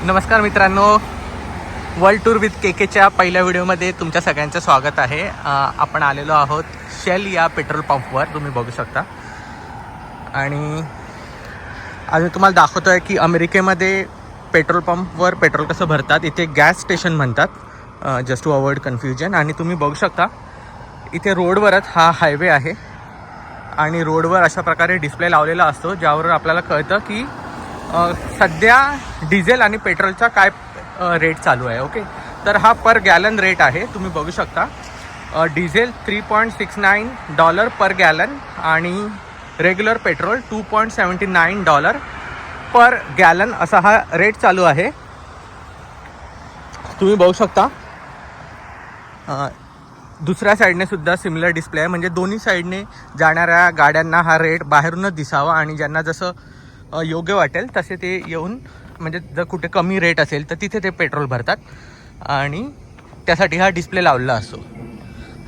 नमस्कार मित्रांनो, world tour with केकेच्या पहिल्या व्हिडिओमध्ये तुमच्या सगळ्यांचं स्वागत आहे. आपण आलेलो आहोत शेल या पेट्रोल पंपवर, तुम्ही बघू शकता. आणि आज मी तुम्हाला दाखवतो आहे की अमेरिकेमध्ये पेट्रोल पंपवर पेट्रोल कसं भरतात. इथे गॅस स्टेशन म्हणतात, जस्ट टू अवॉइड कन्फ्युजन. आणि तुम्ही बघू शकता इथे रोडवरच हा हायवे आहे आणि रोडवर अशा प्रकारे डिस्प्ले लावलेला असतो, ज्यावर आपल्याला कळतं की सध्या डिझेल आणि पेट्रोलचा काय रेट चालू आहे. ओके, तर हा पर गॅलन रेट आहे, तुम्ही बघू शकता. डिझेल $3.69 पर गॅलन आणि रेग्युलर पेट्रोल $2.79 पर गॅलन असा हा रेट चालू आहे. तुम्ही बघू शकता दुसऱ्या साईडने सुद्धा सिमिलर डिस्प्ले आहे, म्हणजे दोन्ही साईडने जाणाऱ्या गाड्यांना हा रेट बाहेरूनच दिसावा आणि ज्यांना जसं योग्य वाटेल तसे ते येऊन, म्हणजे जर कुठे कमी रेट असेल तर तिथे ते पेट्रोल भरतात आणि त्यासाठी हा डिस्प्ले लावलेला असतो.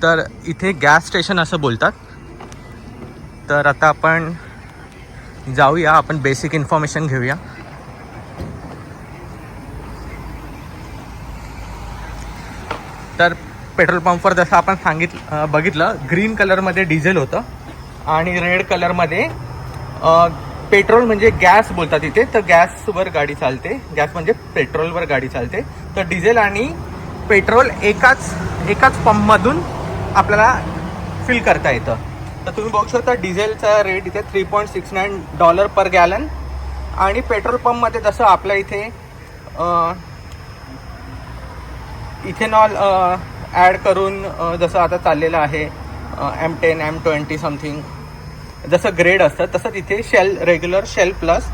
तर इथे गॅस स्टेशन असं बोलतात. तर आता आपण जाऊया, आपण बेसिक इन्फॉर्मेशन घेऊया. तर पेट्रोल पंपवर जसं आपण बघितलं, ग्रीन कलरमध्ये डिझेल होतं आणि रेड कलरमध्ये पेट्रोल म्हणजे गॅस बोलतात इथे. तर गॅसवर गाडी चालते, गॅस म्हणजे पेट्रोलवर गाडी चालते. तर डिझेल आणि पेट्रोल एकाच पंपमधून आपल्याला फिल करता येतं. तर तुम्ही बघू शकता डिझेलचा रेट इथे $3.69 पर गॅलन आणि पेट्रोल पंपमध्ये जसं आपल्या इथे इथेनॉल ॲड करून जसं आता चाललेलं आहे M10 M20 समथिंग, जसं ग्रेड असतं तसंच इथे शेल रेग्युलर, शेल प्लस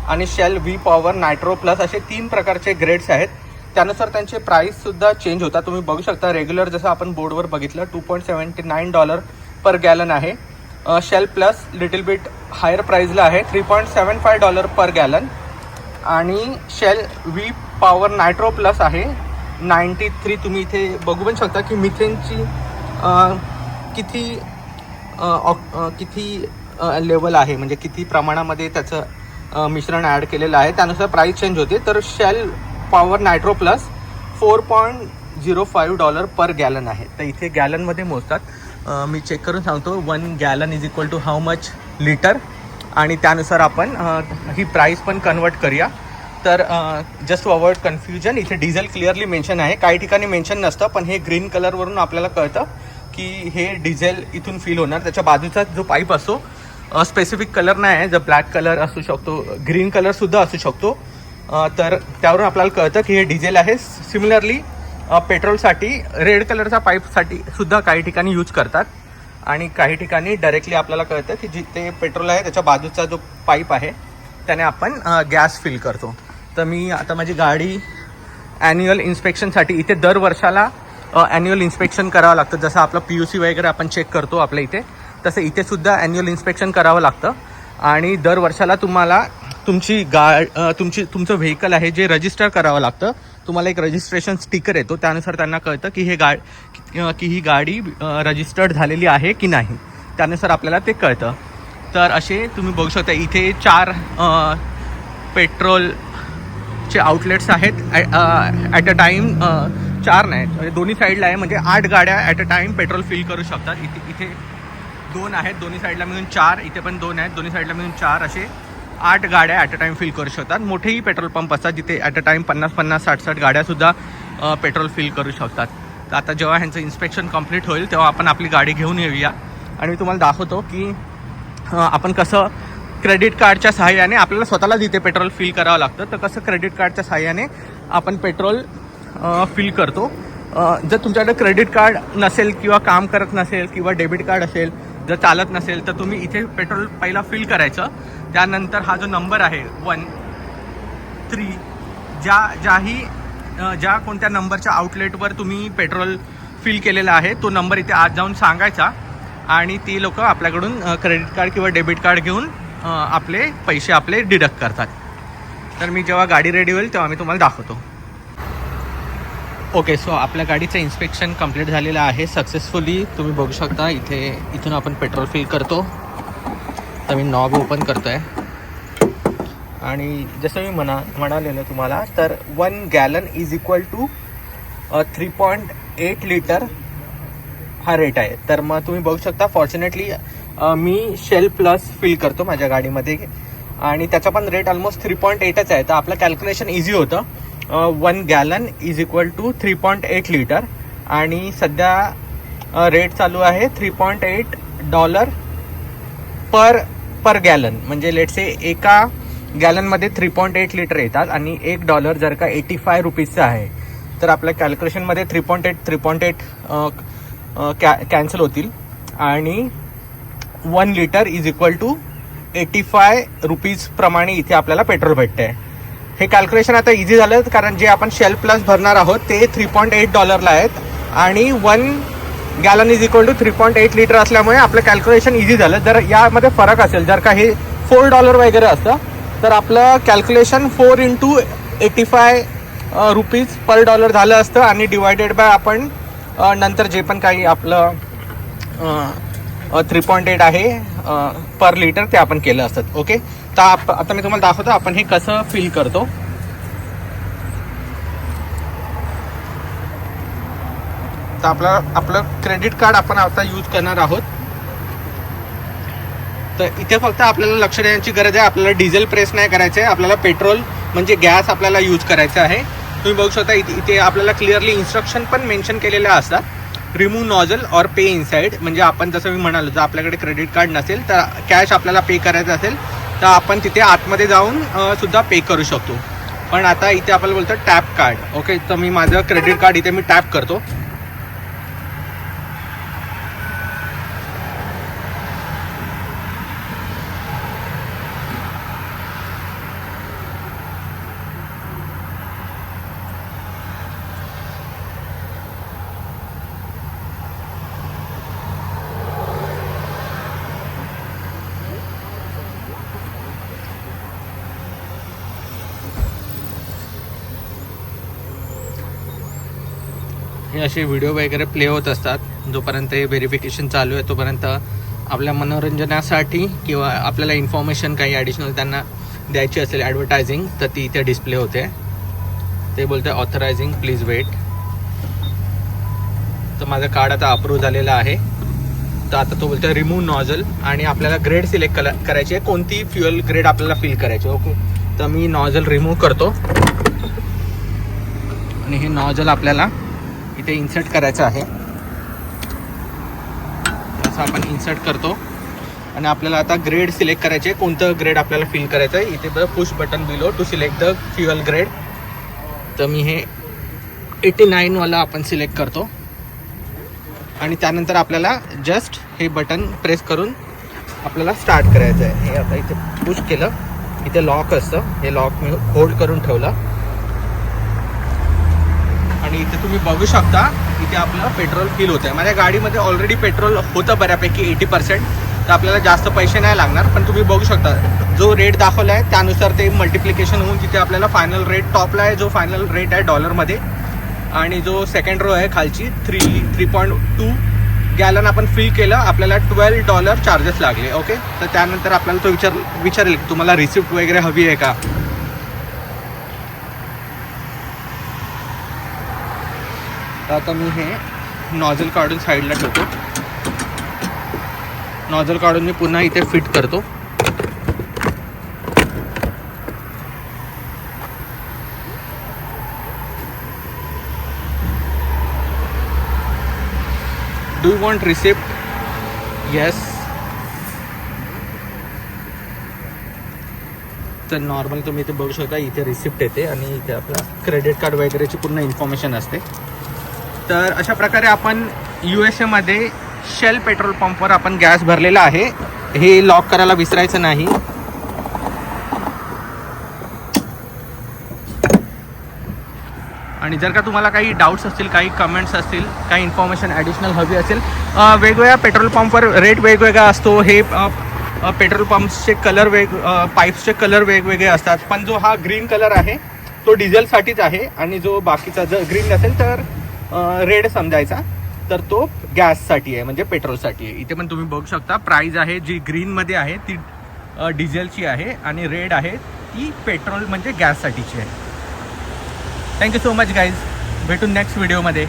आणि Shell V power nitro plus असे 3 प्रकारचे ग्रेड्स आहेत. त्यानुसार त्यांचे प्राईससुद्धा चेंज होतात. तुम्ही बघू शकता रेग्युलर जसं आपण बोर्डवर बघितलं $2.79 पर गॅलन आहे. Shell plus little bit higher प्राईजला आहे, $3.75 पर गॅलन. आणि Shell V power nitro plus आहे 93. तुम्ही इथे बघू पण शकता की मिथेनची किती लेवल आहे, म्हणजे किती प्रमाणामध्ये त्याचं मिश्रण ॲड केलेलं आहे, त्यानुसार प्राईस चेंज होते. तर शेल पॉवर नायट्रो प्लस $4.05 पर गॅलन आहे. तर इथे गॅलनमध्ये मोजतात. मी चेक करून सांगतो, 1 gallon is equal to how much litre, आणि त्यानुसार आपण ही प्राईस पण कन्वर्ट करूया. तर जस्ट टू अवॉइड कन्फ्युजन, इथे डिझेल क्लिअरली मेन्शन आहे, काही ठिकाणी मेन्शन नसतं, पण हे ग्रीन कलरवरून आपल्याला कळतं की हे डिझेल इथून फील होणार. त्याच्या बाजूचा जो पाईप असतो, स्पेसिफिक कलर नाही आहे, जर ब्लॅक कलर असू शकतो, ग्रीन कलरसुद्धा असू शकतो, तर त्यावरून आपल्याला कळतं की हे डिझेल आहे. सिमिलरली पेट्रोलसाठी रेड कलरचा पाईपसाठी सुद्धा काही ठिकाणी यूज करतात आणि काही ठिकाणी डायरेक्टली आपल्याला कळतं की जिथे पेट्रोल आहे त्याच्या बाजूचा जो पाईप आहे त्याने आपण गॅस फिल करतो. तर मी आता माझी गाडी ॲन्युअल इन्स्पेक्शनसाठी, इथे दर वर्षाला ॲन्युअल इन्स्पेक्शन करावं लागतं. जसं आपलं PUC वगैरे आपण चेक करतो आपल्या इथे, तसं इथे सुद्धा ॲन्युअल इन्स्पेक्शन करावं लागतं. आणि दर वर्षाला तुम्हाला तुमचं व्हेकल आहे जे रजिस्टर करावं लागतं. तुम्हाला एक रजिस्ट्रेशन स्टिकर येतो, त्यानुसार त्यांना कळतं की ही गाडी रजिस्टर्ड झालेली आहे की नाही, त्यानुसार आपल्याला ते कळतं. तर असे तुम्ही बघू शकता इथे 4 पेट्रोलचे आउटलेट्स आहेत ॲट अ टाईम. 4 नाही, म्हणजे दोन्ही साईडला आहे, म्हणजे 8 गाड्या at a time petrol fill करू शकतात. इथे 2 आहेत, दोन्ही साईडला मिळून 4, इथे पण 2 आहेत, दोन्ही साईडला मिळून 4, असे 8 गाड्या ॲट अ टाईम फिल करू शकतात. मोठेही पेट्रोल पंप असतात जिथे ॲट अ टाईम 50-50, 60-60 गाड्यासुद्धा पेट्रोल फिल करू शकतात. तर आता जेव्हा ह्यांचं इन्स्पेक्शन कंप्लीट होईल तेव्हा आपण आपली गाडी घेऊन येऊया आणि मी तुम्हाला दाखवतो की आपण कसं क्रेडिट कार्डच्या सहाय्याने, आपल्याला स्वतःला जिथे पेट्रोल फिल करावं लागतं, तर कसं क्रेडिट कार्डच्या सहाय्याने आपण पेट्रोल फिल करतो. जर तुमच्याकडे क्रेडिट कार्ड नसेल किंवा काम करत नसेल किंवा डेबिट कार्ड असेल, जर चालत नसेल, तर तुम्ही इथे पेट्रोल पहिला फिल करायचं. त्यानंतर हा जो नंबर आहे 13, ज्या कोणत्या नंबरच्या आउटलेटवर तुम्ही पेट्रोल फिल केलेलं आहे तो नंबर इथे आज जाऊन सांगायचा आणि ती लोक आपल्याकडून क्रेडिट कार्ड किंवा डेबिट कार्ड घेऊन आपले पैसे डिडक्ट करतात. तर मी जेव्हा गाडी रेडी होईल तेव्हा मी तुम्हाला दाखवतो. ओके, सो आपल्या गाडीचं इन्स्पेक्शन कंप्लीट झालेलं आहे सक्सेसफुली. तुम्ही बघू शकता इथून आपण पेट्रोल फिल करतो. तर मी नॉब ओपन करतो आहे आणि जसं मी म्हणालेलं तुम्हाला, तर 1 gallon is equal to 3.8 litre हा रेट आहे. तर मग तुम्ही बघू शकता, फॉर्च्युनेटली मी शेल प्लस फिल करतो माझ्या गाडीमध्ये आणि त्याचा पण रेट ऑलमोस्ट 3.8च आहे. तर आपलं कॅल्क्युलेशन इझी होतं. 1 gallon is equal to 3.8 litre आणि सध्या रेट चालू आहे $3.8 पर गॅलन. म्हणजे लेट्स से एका गॅलनमध्ये 3.8 लिटर येतात आणि $1 जर का 85 रुपीजचं आहे, तर आपल्या कॅल्क्युलेशनमध्ये 3.8 कॅन्सल होतील आणि 1 litre is equal to 85 rupees प्रमाणे इथे आपल्याला पेट्रोल भेटते. हे कॅल्क्युलेशन आता इझी झालं, कारण जे आपण शेल प्लस भरणार आहोत ते $3.8 आहेत आणि 1 gallon is equal to 3.8 litre असल्यामुळे आपलं कॅल्क्युलेशन इझी झालं. जर यामध्ये फरक असेल, जर का हे $4 वगैरे असतं, तर आपलं कॅल्क्युलेशन 4 × 85 रुपीज पर डॉलर झालं असतं आणि डिवायडेड बाय आपण नंतर जे पण काही आपलं 3.8 आहे पर लिटर ते आपण केलं असतं. ओके, तर आता मी तुम्हाला दाखवतो आपण हे कसं फिल करतो. तर आपलं क्रेडिट कार्ड आपण आता यूज करणार आहोत. तर इथे फक्त आपल्याला लक्ष देण्याची गरज आहे, आपल्याला डिझेल प्रेस नाही करायचं आहे, आपल्याला पेट्रोल म्हणजे गॅस आपल्याला यूज करायचं आहे. तुम्ही बघू शकता इथे आपल्याला क्लिअरली इन्स्ट्रक्शन पण मेन्शन केलेल्या असतात. रिमूव्ह नॉझल ऑर पे इनसाइड, म्हणजे आपण जसं मी म्हणालो, जर आपल्याकडे क्रेडिट कार्ड नसेल तर कॅश आपल्याला पे करायचं असेल तर आपण तिथे आतमध्ये जाऊन सुद्धा पे करू शकतो. पण आता इथे आपल्याला बोलतो टॅप कार्ड. ओके, तर मी माझं क्रेडिट कार्ड इथे मी टॅप करतो. हे असे व्हिडिओ वगैरे प्ले होत असतात. जोपर्यंत हे व्हेरिफिकेशन चालू आहे तोपर्यंत आपल्या मनोरंजनासाठी किंवा आपल्याला इन्फॉर्मेशन काही ॲडिशनल त्यांना द्यायची असेल, ॲडव्हर्टायझिंग, तर ती इथे डिस्प्ले होते. ते बोलते ऑथरायझिंग, प्लीज वेट. तर माझं कार्ड आता अप्रूव्ह झालेलं आहे. तर आता तो बोलतो रिमूव्ह नॉझल आणि आपल्याला ग्रेड सिलेक्ट करायची आहे, कोणती फ्युएल ग्रेड आपल्याला फिल करायची. ओके, तर मी नॉझल रिमूव्ह करतो आणि हे नॉझल आपल्याला इथे इन्सर्ट करायचं आहे. असं आपण इन्सर्ट करतो आणि आपल्याला आता ग्रेड सिलेक्ट करायचे, कोणतं ग्रेड आपल्याला फिल करायचं आहे. इथे the push button below to select the fuel grade. तर मी हे 89 वाला आपण सिलेक्ट करतो आणि त्यानंतर आपल्याला जस्ट हे बटन प्रेस करून आपल्याला स्टार्ट करायचं आहे. हे आता इथे पुश केलं, इथे लॉक असतं, हे लॉक मी होल्ड करून ठेवलं आणि इथे तुम्ही बघू शकता इथे आपलं पेट्रोल फिल होतं आहे. माझ्या गाडीमध्ये ऑलरेडी पेट्रोल होतं बऱ्यापैकी 80%, तर आपल्याला जास्त पैसे नाही लागणार. पण तुम्ही बघू शकता जो रेट दाखवला आहे त्यानुसार ते मल्टिप्लिकेशन होऊन तिथे आपल्याला फायनल रेट टॉपला आहे, जो फायनल रेट आहे डॉलरमध्ये, आणि जो सेकंड रो आहे खालची 3.2 गॅलन आपण फिल केलं, आपल्याला $12 चार्जेस लागले. ओके, तर त्यानंतर आपल्याला तो विचारेल की तुम्हाला रिसिप्ट वगैरे हवी आहे का. तर आता मी हे नॉझल काढून साईडला ठेवतो. नॉझल काढून मी पुन्हा इथे फिट करतो. Do you want receipt? Yes. तर नॉर्मल तुम्ही इथे बघू शकता, इथे रिसिप्ट येते आणि इथे आपला क्रेडिट कार्ड वगैरेची पूर्ण इन्फॉर्मेशन असते. तर अशा प्रकारे आपण USA मध्ये शेल पेट्रोल पंपवर आपण गॅस भरलेला आहे. हे लॉक करायला विसरायचं नाही. आणि जर का तुम्हाला काही डाऊट्स असतील, काही कमेंट्स असतील, काही इन्फॉर्मेशन ॲडिशनल हवी असेल, वेगवेगळ्या पेट्रोल पंपवर रेट वेगवेगळा असतो. हे पेट्रोल पंप्सचे कलर पाईप्सचे कलर वेगवेगळे असतात. पण जो हा ग्रीन कलर आहे तो डिझेलसाठीच आहे आणि जो बाकीचा जर ग्रीन नसेल तर रेड समजायचा, तर तो गॅससाठी आहे, म्हणजे पेट्रोलसाठी आहे. इथे पण तुम्ही बघू शकता प्राईज आहे जी ग्रीनमध्ये आहे ती डिझेलची आहे आणि रेड आहे ती पेट्रोल म्हणजे गॅससाठीची आहे. थँक्यू सो मच गाईज, भेटून नेक्स्ट व्हिडिओमध्ये.